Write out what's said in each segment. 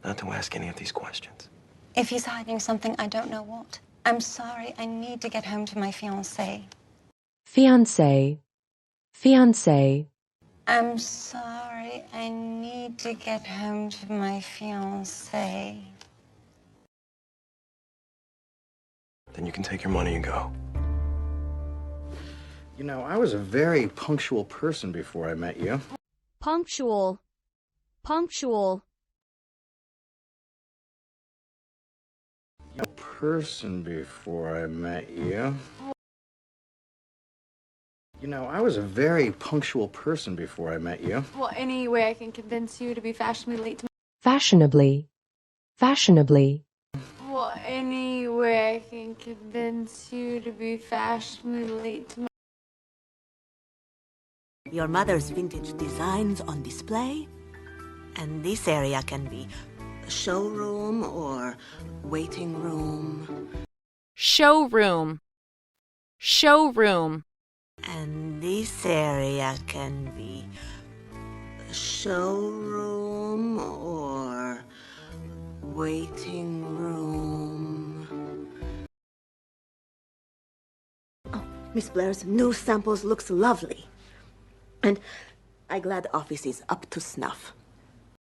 not to ask any of these questions. If he's hiding something, I don't know what. I'm sorry, I need to get home to my fiancé. Fiancé. Fiancé. I'm sorry, I need to get home to my fiancé. Then you can take your money and go. You know, I was a very punctual person before I met you. Punctual. Punctual. A person before I met you. You know, I was a very punctual person before I met you. Well, any way I can convince you to be fashionably late to Fashionably. Fashionably. Well, any way I can convince you to be fashionably late to Your mother's vintage designs on display, and this area can be showroom or waiting room. Showroom. Showroom. And this area can be showroom or waiting room. Oh, Miss Blair's new samples looks lovely. And I'm glad the office is up to snuff.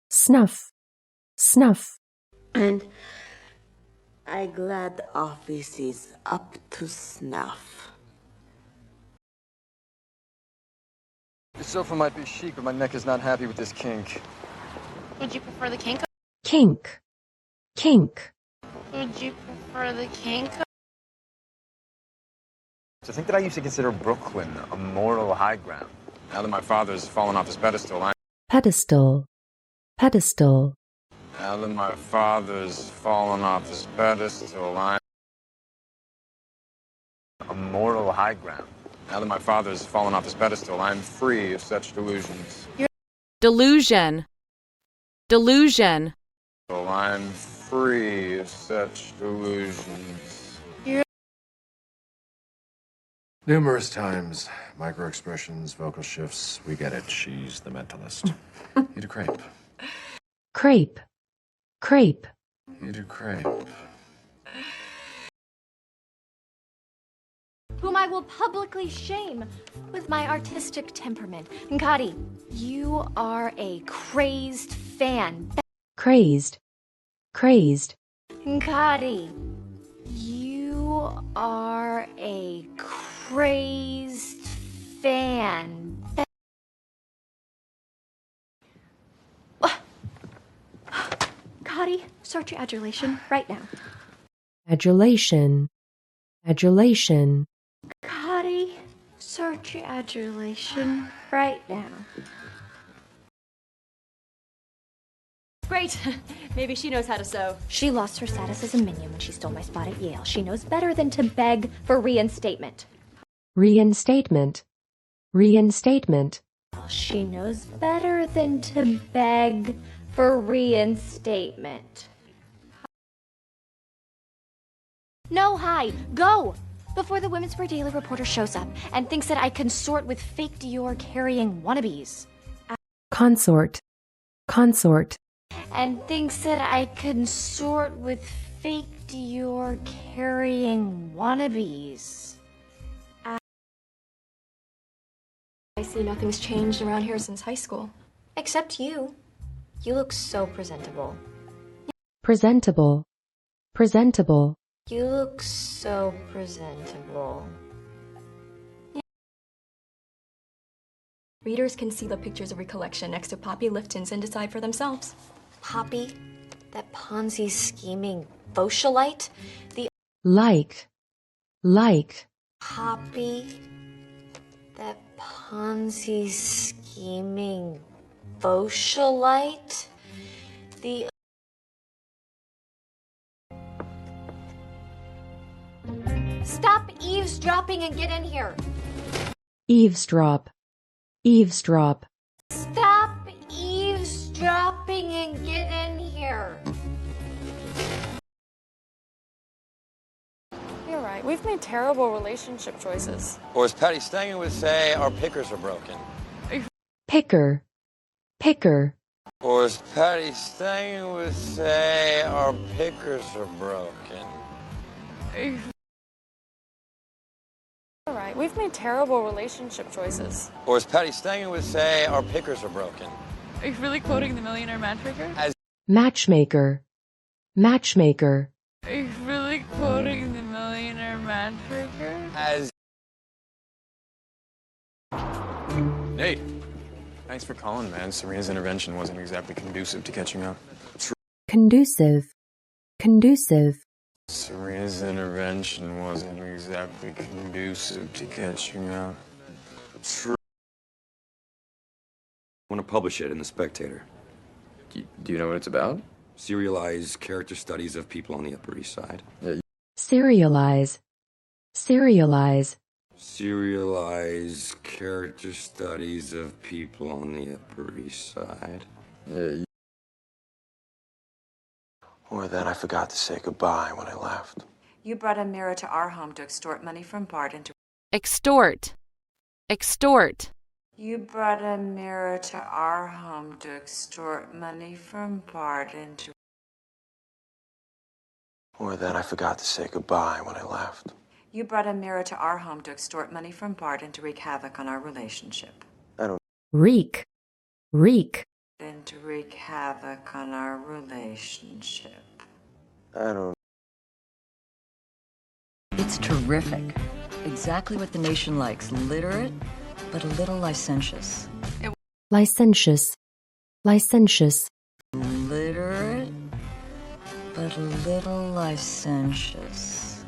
Snuff. Snuff. And I'm glad the office is up to snuff. The sofa might be chic, but my neck is not happy with this kink. Would you prefer the kink? Kink. Kink. Would you prefer the kink? To think that I used to consider Brooklyn a moral high ground. Now that my father's fallen off his pedestal, Pedestal. Pedestal. Now that my father's fallen off his pedestal, I'm a moral high ground. Now that my father's fallen off his pedestal, I'm free of such delusions. Delusion. Delusion. So I'm free of such delusions. Numerous times, micro-expressions, vocal shifts, we get it. She's the mentalist. Eat a crepe. Crepe. Crepe. Eat a crepe. Whom I will publicly shame with my artistic temperament. Nkati, you are a crazed fan. Crazed. Crazed. Nkati, you are a crazed fan. Nkati, search your adulation right now. Adulation. Adulation. Nkati, search your adulation right now. Great. Maybe she knows how to sew. She lost her status as a minion when she stole my spot at Yale. She knows better than to beg for reinstatement. Reinstatement. Reinstatement. She knows better than to beg for reinstatement. No, hi, go! Before the Women's Wear Daily reporter shows up and thinks that I consort with fake Dior carrying wannabes. Consort. Consort. And thinks that I consort with fake Dior carrying wannabes. I see nothing's changed around here since high school. Except you. You look so presentable. Presentable. Presentable. You look so presentable. Readers can see the pictures of recollection next to Poppy Lifton's and decide for themselves. Poppy? That Ponzi scheming socialite? The Like. Like. Poppy? That Ponzi scheming socialite? The Stop eavesdropping and get in here. Eavesdrop. Eavesdrop. Stop eavesdropping and get in here. You're right. We've made terrible relationship choices. Or as Patty Stangen would say, our pickers are broken. Picker. Picker. Or as Patty Stange would say, our pickers are broken. All right, we've made terrible relationship choices. Or as Patty Stange would say, our pickers are broken. Are you really quoting the Millionaire Matchmaker? Matchmaker, matchmaker. Are you really quoting the Millionaire Matchmaker? Nate, thanks for calling, man. Serena's intervention wasn't exactly conducive to catching up. Conducive, conducive. Serena's intervention wasn't exactly conducive to catching up. True. I want to publish it in The Spectator. Do you know what it's about? Serialized character studies of people on the Upper East Side. Serialize, serialize. Serialized character studies of people on the Upper East Side. Or that I forgot to say goodbye when I left. You brought a mirror to our home to extort money from Bart and to... Extort. Extort. You brought a mirror to our home to extort money from Bart and to... Or that I forgot to say goodbye when I left. You brought a mirror to our home to extort money from Bart and to wreak havoc on our relationship. Wreak, wreak. And to wreak havoc on our relationship. It's terrific. Exactly what the nation likes. Literate, but a little licentious. Licentious, licentious. Literate, but a little licentious.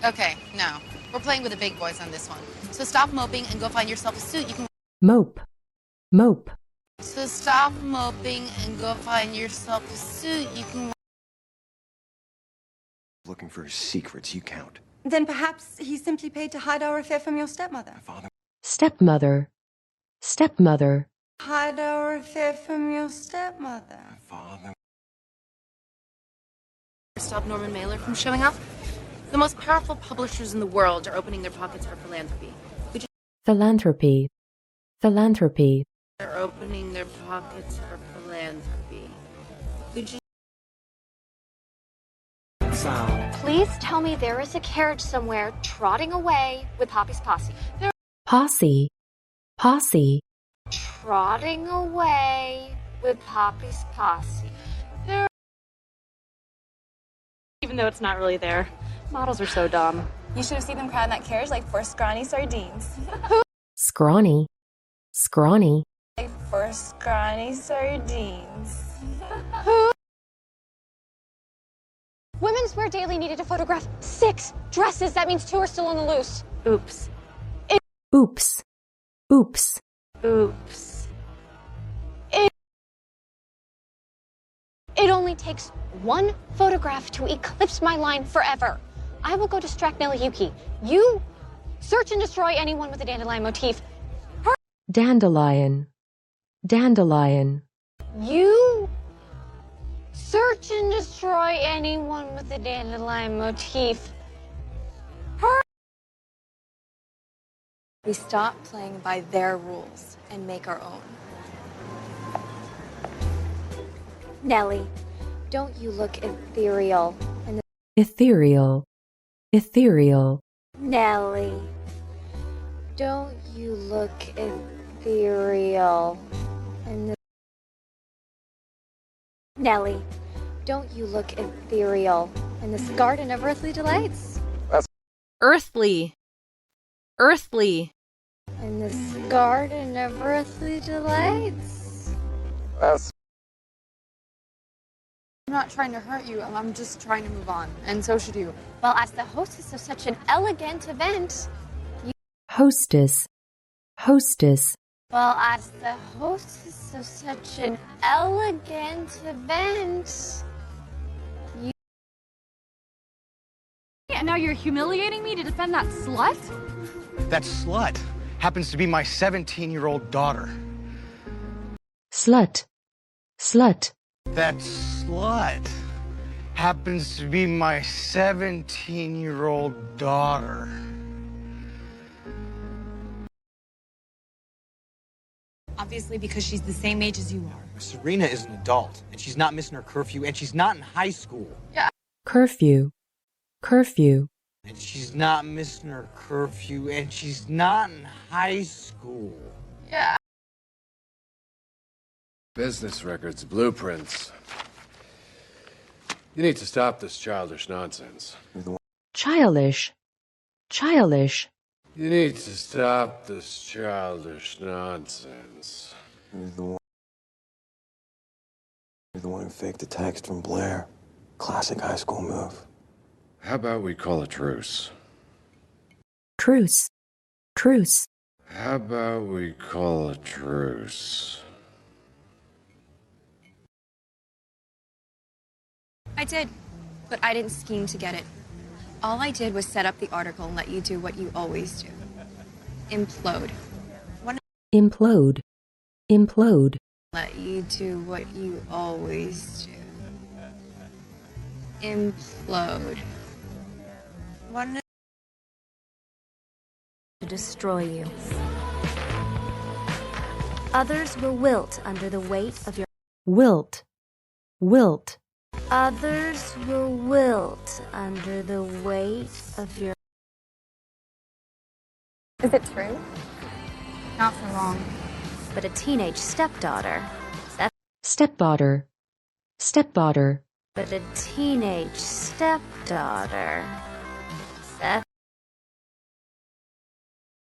Okay, now, we're playing with the big boys on this one. So stop moping and go find yourself a suit you can... Mope, mope. So stop moping and go find yourself a suit you can... Looking for his secrets, you count. Then perhaps he simply paid to hide our affair from your stepmother. Stepmother, stepmother. Hide our affair from your stepmother. Stop Norman Mailer from showing up? The most powerful publishers in the world are opening their pockets for philanthropy. Philanthropy, philanthropy. They're opening their pockets for philanthropy. Would you... Please tell me there is a carriage somewhere trotting away with Poppy's posse. Posse, posse. Trotting away with Poppy's posse. Even though it's not really there. Models are so dumb. You should have seen them crowd in that carriage like four scrawny sardines. Scrawny, scrawny. Like four scrawny sardines. Women's Wear Daily needed to photograph 6 dresses. That means 2 are still on the loose. Oops. Oops, oops. Oops. It only takes 1 photograph to eclipse my line forever. I will go distract Nelly Yuki. You search and destroy anyone with a dandelion motif. Dandelion, dandelion. You search and destroy anyone with a dandelion motif. We stop playing by their rules and make our own. Nelly, don't you look ethereal? Ethereal, ethereal. Nelly, don't you look ethereal? Nelly, don't you look ethereal in this garden of earthly delights? Earthly. Earthly. In this garden of earthly delights? I'm not trying to hurt you. I'm just trying to move on. And so should you. Well, as the hostess of such an elegant event, Hostess, hostess. Well, as the hostess of such an elegant event, And now you're humiliating me to defend that slut? That slut happens to be my 17-year-old daughter. Slut, slut. That slut happens to be my 17-year-old daughter. Obviously because she's the same age as you are. Serena is an adult, and she's not missing her curfew, and she's not in high school. Yeah. Curfew. Curfew. And she's not missing her curfew, and she's not in high school. Yeah. Business records, blueprints. You need to stop this childish nonsense. Childish. Childish. You need to stop this childish nonsense. You're the one who faked the text from Blair. Classic high school move. How about we call a truce? Truce. Truce. How about we call a truce? I did, but I didn't scheme to get it. All I did was set up the article and let you do what you always do. Implode. Implode. Implode. Let you do what you always do. Implode. To destroy you. Others will wilt under the weight of your... Wilt. Wilt. Others will wilt under the weight of your... Is it true? Not for long. But a teenage stepdaughter. Stepdaughter. Stepdaughter. But a teenage stepdaughter.